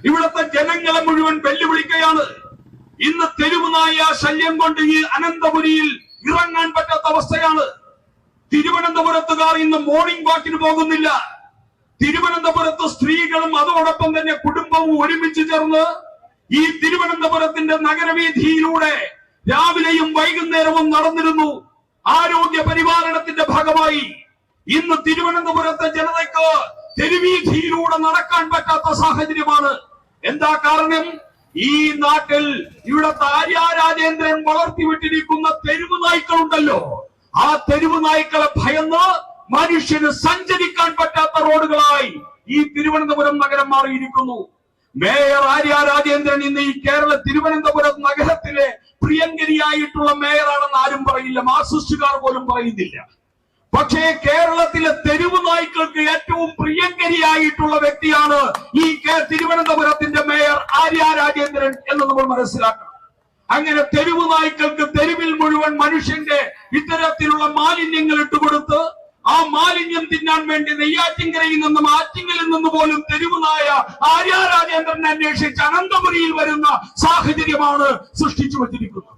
ഇവിടുത്തെ ജനങ്ങളെ മുഴുവൻ വെല്ലുവിളിക്കുകയാണ്. ഇന്ന് തെരുവുനായ ശല്യം കൊണ്ട് ഈ അനന്തപുരിയിൽ ഇറങ്ങാൻ പറ്റാത്ത അവസ്ഥയാണ്. തിരുവനന്തപുരത്തുകാർ ഇന്ന് മോർണിംഗ് വാക്കിന് പോകുന്നില്ല. തിരുവനന്തപുരത്ത് സ്ത്രീകളും അതോടൊപ്പം തന്നെ കുടുംബവും ഒരുമിച്ച് ചേർന്ന് ഈ തിരുവനന്തപുരത്തിന്റെ നഗരവീഥിയിലൂടെ രാവിലെയും വൈകുന്നേരവും നടന്നിരുന്നു. ആരോഗ്യ പരിപാലനത്തിന്റെ ഭാഗമായി ഇന്ന് തിരുവനന്തപുരത്തെ ജനതയ്ക്ക് തെരുവീഥിയിലൂടെ നടക്കാൻ പറ്റാത്ത സാഹചര്യമാണ്. എന്താ കാരണം? ഈ നാട്ടിൽ ഇവിടുത്തെ ആര്യ രാജേന്ദ്രൻ വളർത്തിവിട്ടിരിക്കുന്ന തെരുവ് നായ്ക്കളുണ്ടല്ലോ, ആ തെരുവ് നായ്ക്കളെ ഭയന്ന് മനുഷ്യന് സഞ്ചരിക്കാൻ പറ്റാത്ത റോഡുകളായി ഈ തിരുവനന്തപുരം നഗരം മാറിയിരിക്കുന്നു. മേയർ ആര്യ രാജേന്ദ്രൻ ഇന്ന് ഈ തിരുവനന്തപുരം നഗരത്തിലെ പ്രിയങ്കരിയായിട്ടുള്ള മേയറാണെന്ന് ആരും പറയില്ല, മാർക്സിസ്റ്റുകാർ പോലും പറയുന്നില്ല. പക്ഷേ കേരളത്തിലെ തെരുവ് നായ്ക്കൾക്ക് ഏറ്റവും പ്രിയങ്കരിയായിട്ടുള്ള വ്യക്തിയാണ് ഈ തിരുവനന്തപുരത്തിന്റെ മേയർ ആര്യ രാജേന്ദ്രൻ എന്ന് നമ്മൾ മനസ്സിലാക്കണം. അങ്ങനെ തെരുവ് നായ്ക്കൾക്ക് തെരുവിൽ മുഴുവൻ മനുഷ്യന്റെ ഇത്തരത്തിലുള്ള മാലിന്യങ്ങൾ ഇട്ടുകൊടുത്ത് ആ മാലിന്യം തിന്നാൻ വേണ്ടി നെയ്യാറ്റിൻകരയിൽ നിന്നും ആറ്റിങ്ങലിൽ നിന്ന് പോലും തെരുവ് നായ ആര്യ രാജേന്ദ്രനെ അന്വേഷിച്ച് അനന്തപുരിയിൽ വരുന്ന സാഹചര്യമാണ് സൃഷ്ടിച്ചു വച്ചിരിക്കുന്നത്.